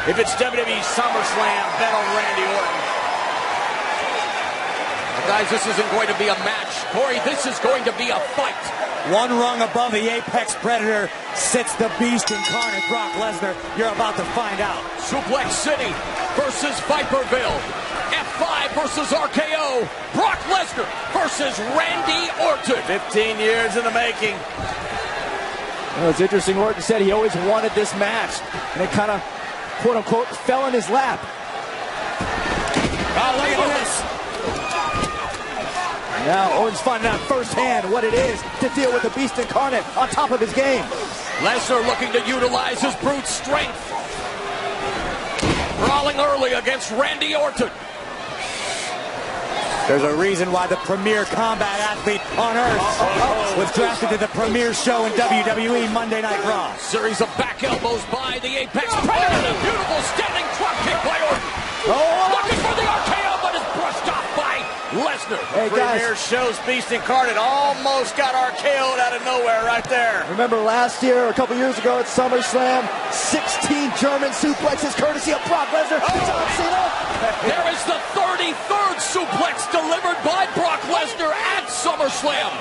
If it's WWE SummerSlam, bet on Randy Orton. Guys, this isn't going to be a match. Corey, this is going to be a fight. One rung above the Apex Predator sits the Beast incarnate, Brock Lesnar. You're about to find out. Suplex City versus Viperville. F5 versus RKO. Brock Lesnar versus Randy Orton. 15 years in the making. Well, it's interesting. Orton said he always wanted this match, and it kind of, quote-unquote, fell in his lap. Oh, look at this. Now Orton's finding out firsthand what it is to deal with the Beast incarnate on top of his game. Lesnar looking to utilize his brute strength. Brawling early against Randy Orton. There's a reason why the premier combat athlete on Earth was drafted to the premier show in WWE Monday Night Raw. Series of back elbows by the Apex Predator. And a beautiful standing drop kick by Orton. Looking for the RKO, but is brushed off by Lesnar. Hey guys, Premier show's Beast incarnate almost got RKO'd out of nowhere right there. remember last year, or a couple years ago at SummerSlam, 16 German suplexes courtesy of Brock Lesnar to John Cena. There is the 33rd suplex delivered by Brock Lesnar at SummerSlam.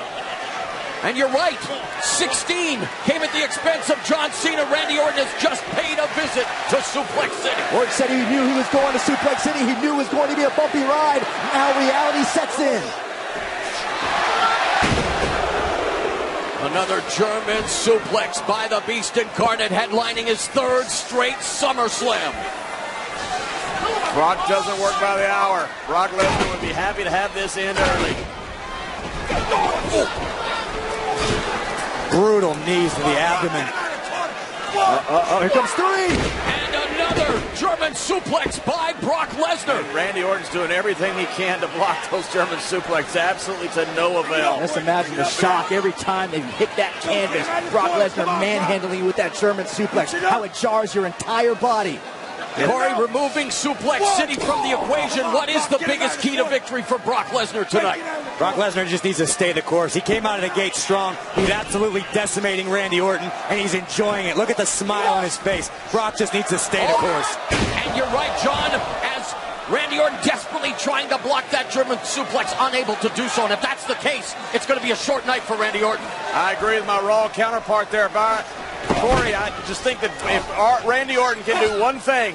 And you're right, 16 came at the expense of John Cena. Randy Orton has just paid a visit to Suplex City. Orton said he knew he was going to Suplex City. He knew it was going to be a bumpy ride. Now reality sets in. Another German suplex by the Beast incarnate, headlining his third straight SummerSlam. Brock doesn't work by the hour. Brock Lesnar would be happy to have this end early. Brutal knees to the abdomen. Here comes three. And another German suplex by Brock Lesnar. Randy Orton's doing everything he can to block those German suplexes, absolutely to no avail. Just imagine the shock every time they hit that canvas. Brock Lesnar manhandling you with that German suplex. How it jars your entire body. Corey, removing Suplex City from the equation, what is the biggest key to victory for Brock Lesnar tonight? Brock Lesnar just needs to stay the course. He came out of the gate strong. He's absolutely decimating Randy Orton, and he's enjoying it. Look at the smile on his face. Brock just needs to stay the course. And you're right, John, as Randy Orton desperately trying to block that German suplex, unable to do so. And if that's the case, it's going to be a short night for Randy Orton. I agree with my Raw counterpart there, Corey. I just think that if Randy Orton can do one thing,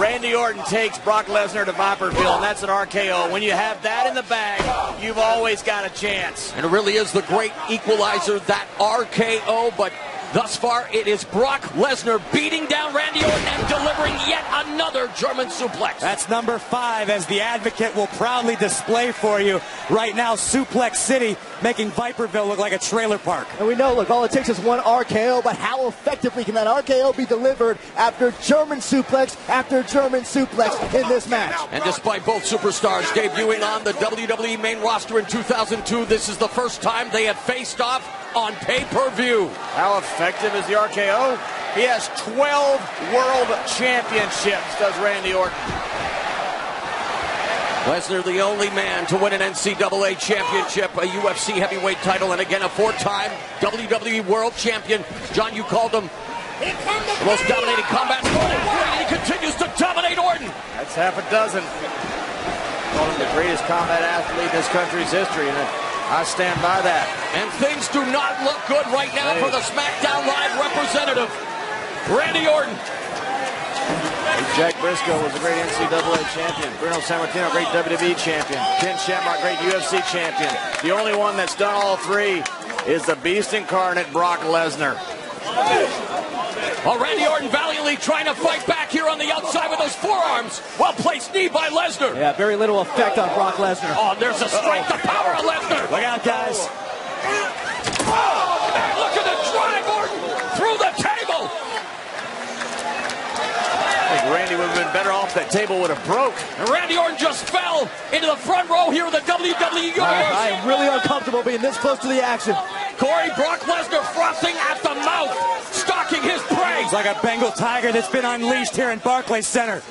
Randy Orton takes Brock Lesnar to Viperville, and that's an RKO. When you have that in the bag, you've always got a chance. And it really is the great equalizer, that RKO, but thus far it is Brock Lesnar beating down Randy Orton and delivering yet another German suplex. That's number 5, as the Advocate will proudly display for you right now. Suplex City making Viperville look like a trailer park. And we know, look, all it takes is one RKO, but how effectively can that RKO be delivered after German suplex after German suplex in this match? And despite both superstars debuting on the WWE main roster in 2002, this is the first time they have faced off on pay-per-view. How effective is the RKO? He has 12 world championships, does Randy Orton. Lesnar, the only man to win an NCAA championship, a UFC heavyweight title, and again a 4-time WWE world champion. John, you called him the most dominating combat sport, and he continues to dominate Orton. That's half a dozen. Called him the greatest combat athlete in this country's history, and I stand by that. And things do not look good right now for the SmackDown Live representative, Randy Orton. Jack Briscoe was a great NCAA champion. Bruno Sammartino, great WWE champion. Ken Shamrock, great UFC champion. The only one that's done all three is the Beast incarnate, Brock Lesnar. Well, Randy Orton valiantly trying to fight back here on the outside with those forearms. Well-placed knee by Lesnar. Yeah, very little effect on Brock Lesnar. Oh, there's the strength, the power of Lesnar. Look out, guys. Oh, man, look at the drive, Orton, through the table. I think Randy would have been better off. That table would have broke. And Randy Orton just fell into the front row here of the WWE Universe. I am really uncomfortable being this close to the action. Corey, Brock Lesnar frothing at the mouth, stalking his prey. It's like a Bengal tiger that's been unleashed here in Barclays Center.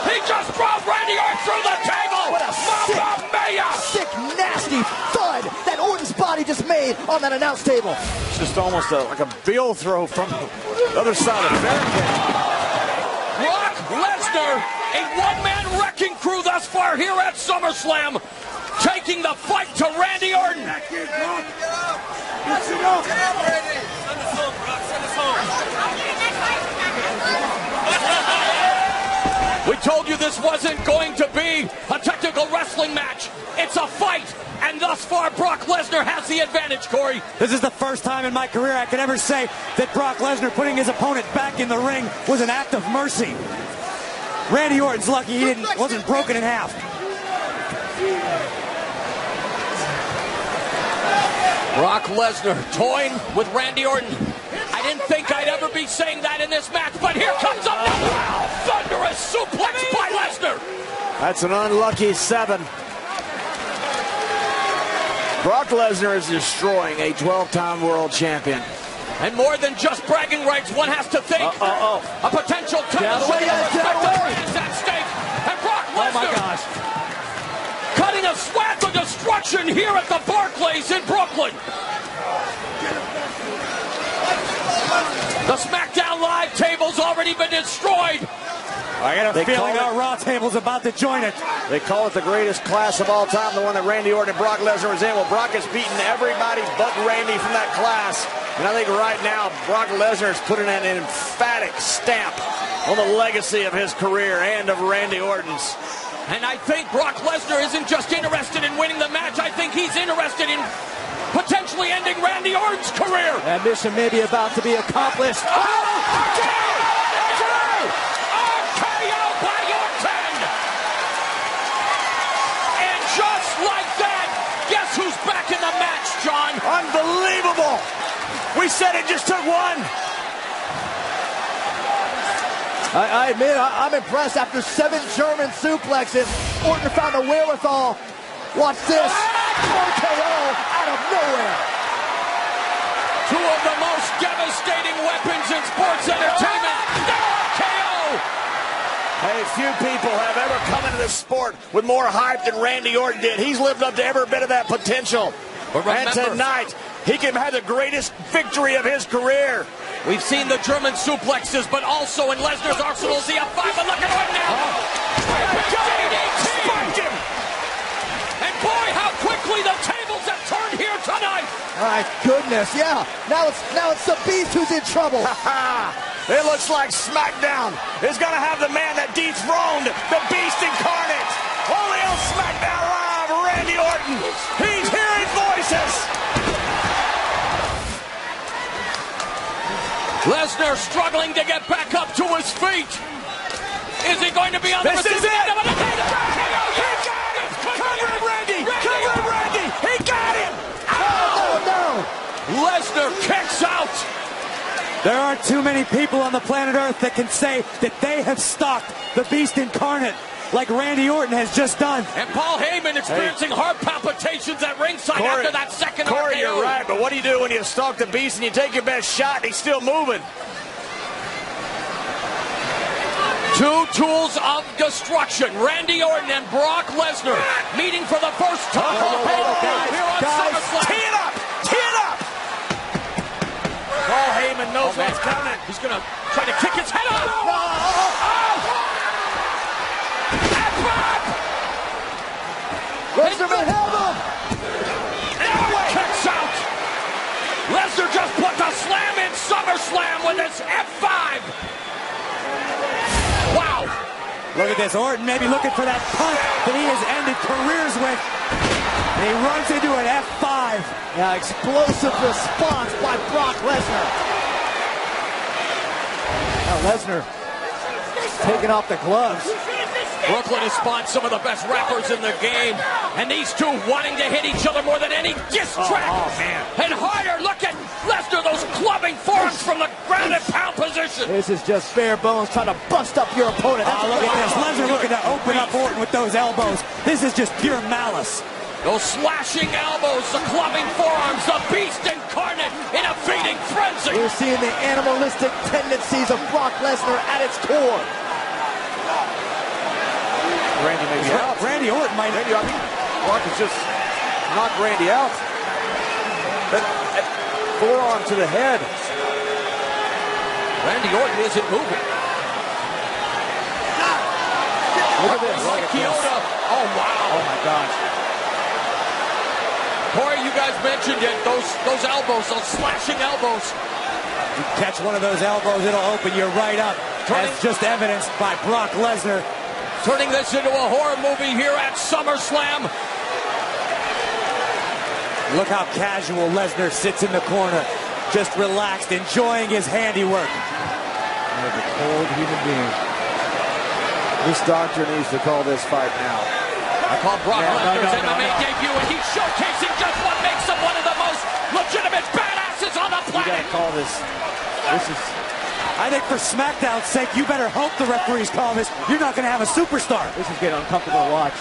He just drove Randy Orton through the table. What a sick, nasty thud that Orton's body just made on that announce table. It's just almost like a bill throw from the other side of the barricade. Brock Lesnar, a one-man wrecking crew thus far here at SummerSlam, taking the fight to Randy Orton. Get up, Randy. Send us home, Brock. Send us home. We told you this wasn't going to be a technical wrestling match. It's a fight, and thus far Brock Lesnar has the advantage, Corey. This is the first time in my career I can ever say that Brock Lesnar putting his opponent back in the ring was an act of mercy. Randy Orton's lucky he wasn't broken in half. Brock Lesnar toying with Randy Orton. I didn't think I'd ever be saying that in this match, but here comes a thunderous suplex by Lesnar. That's an unlucky 7. Brock Lesnar is destroying a 12-time world champion. And more than just bragging rights, one has to think a potential title away, with get away. brands at stake. And Brock Lesnar, Oh my gosh. cutting a swath of destruction here at the Barclays in Brooklyn. The SmackDown Live table's already been destroyed. I got a They feeling call our Raw table's about to join it. They call it the greatest class of all time, the one that Randy Orton and Brock Lesnar was in. Well, Brock has beaten everybody but Randy from that class. And I think right now, Brock Lesnar is putting an emphatic stamp on the legacy of his career and of Randy Orton's. And I think Brock Lesnar isn't just interested in winning the match. I think he's interested in potentially ending Randy Orton's career. That mission may be about to be accomplished. RKO by Orton! And just like that, guess who's back in the match, John? Unbelievable! We said it just took one. I admit, I'm impressed. After 7 German suplexes, Orton found the wherewithal. Watch this. RKO out of nowhere. 2 of the most devastating weapons in sports entertainment. The RKO! Hey, few people have ever come into this sport with more hype than Randy Orton did. He's lived up to every bit of that potential. But remember, and tonight, he can have the greatest victory of his career. we've seen the German suplexes, but also in Lesnar's arsenal is the F5. But look at it now. Spiked him. And boy, how quickly the tables have turned here tonight. My goodness, yeah. Now it's the Beast who's in trouble. It looks like SmackDown is going to have the man that dethroned the Beast incarnate. Only on SmackDown Live, Randy Orton. He's hearing voices. Lesnar struggling to get back up to his feet. Is he going to be on the This is receiving it. end of it? Cover him, Randy. Cover him, Randy. He got him. Oh, no. Lesnar kicks out. There aren't too many people on the planet Earth that can say that they have stalked the Beast incarnate like Randy Orton has just done. And Paul Heyman experiencing heart palpitations at ringside after that second Corey, RKO. you're right, but what do you do when you stalk the Beast and you take your best shot and he's still moving? 2 tools of destruction. Randy Orton and Brock Lesnar meeting for the first time here on SummerSlam. Tee it up! Tee it up! Paul Heyman knows what's coming. He's going to try to kick his head off. Lesnar may have him. Kicks out. Lesnar just put the slam in SummerSlam with his F5. Wow. Look at this. Orton maybe looking for that punt that he has ended careers with. And he runs into an F5. Yeah, explosive response by Brock Lesnar. Now Lesnar taking off the gloves. Brooklyn has spawned some of the best rappers in the game. And these two wanting to hit each other more than any diss track. man. And harder. Look at Lesnar, those clubbing forearms from the ground and pound position. This is just bare bones trying to bust up your opponent. That's Look at this. Lesnar looking to open up Orton with those elbows. This is just pure malice. Those slashing elbows, the clubbing forearms, the Beast incarnate in a feeding frenzy. We're seeing the animalistic tendencies of Brock Lesnar at its core. Randy may be out. Randy Orton might. Brock has just knocked Randy out. Forearm to the head. Randy Orton isn't moving. Look at this. Like Kyoto. Oh, wow. Oh, my gosh. Corey, you guys mentioned it. Those elbows, those slashing elbows. You catch one of those elbows, it'll open you right up. As just evidenced by Brock Lesnar. Turning this into a horror movie here at SummerSlam. Look how casual Lesnar sits in the corner. Just relaxed, enjoying his handiwork. Like a cold human being. This doctor needs to call this fight now. I call Brock Lesnar's MMA debut, and he's showcasing just what makes him one of the most legitimate badasses on the You planet. gotta call this. This is. I think for SmackDown's sake, you better hope the referees call this. You're not going to have a superstar. This is getting uncomfortable to watch.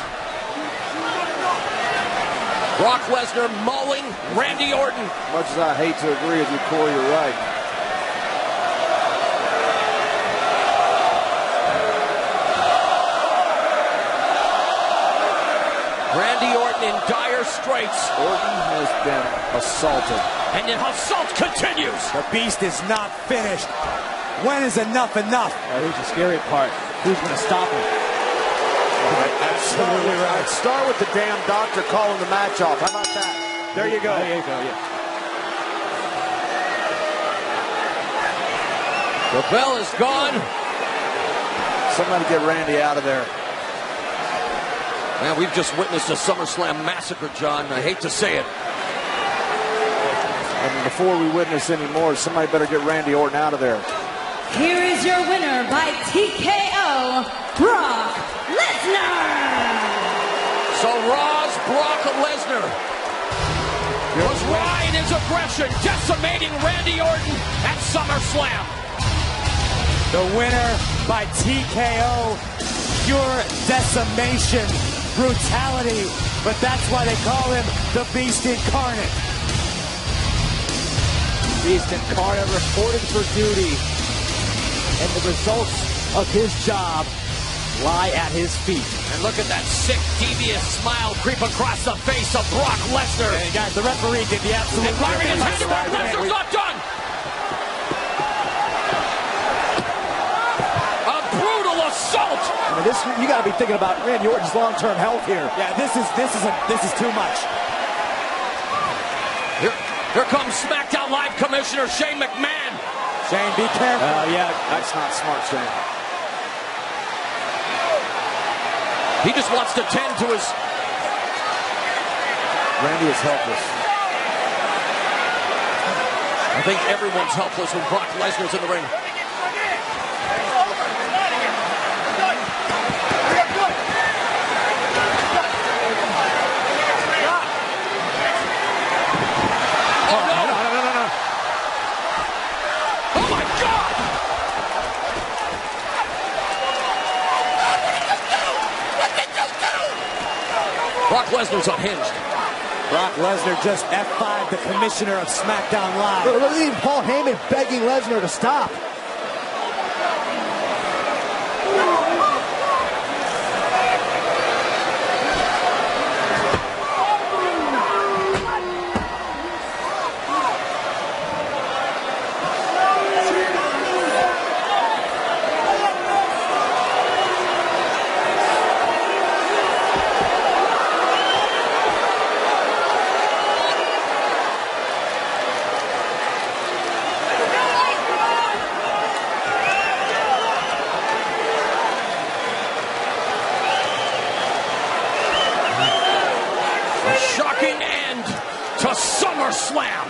Brock Lesnar mauling Randy Orton. Much as I hate to agree with you, Corey, you're right. Randy Orton in dire straits. Orton has been assaulted. And the assault continues. The beast is not finished. When is enough enough? Here's the scary part. Who's going to stop him? Absolutely right. Start with the damn doctor calling the match off. How about that? There you go. There you go, yeah. The bell is gone. Somebody get Randy out of there. Man, we've just witnessed a SummerSlam massacre, John. I hate to say it. And before we witness any more, somebody better get Randy Orton out of there. Here is your winner by TKO, Brock Lesnar. So Raw's Brock Lesnar was raw in his aggression, decimating Randy Orton at SummerSlam. The winner by TKO, pure decimation, brutality, but that's why they call him the Beast Incarnate. Beast Incarnate reported for duty, and the results of his job lie at his feet. And look at that sick, devious smile creep across the face of Brock Lesnar. Hey guys, the referee did the absolute And firing his hand to Brock Lesnar's not done. A brutal assault. I mean, this, you got to be thinking about Randy Orton's long-term health here. Yeah, this is too much. Here comes SmackDown Live Commissioner Shane McMahon. Shane, be careful. Yeah, that's not smart, Shane. He just wants to tend to his... Randy is helpless. I think everyone's helpless when Brock Lesnar's in the ring. Brock Lesnar's unhinged. Brock Lesnar just F5'd the commissioner of SmackDown Live. Look at even Paul Heyman begging Lesnar to stop. Shocking end to SummerSlam.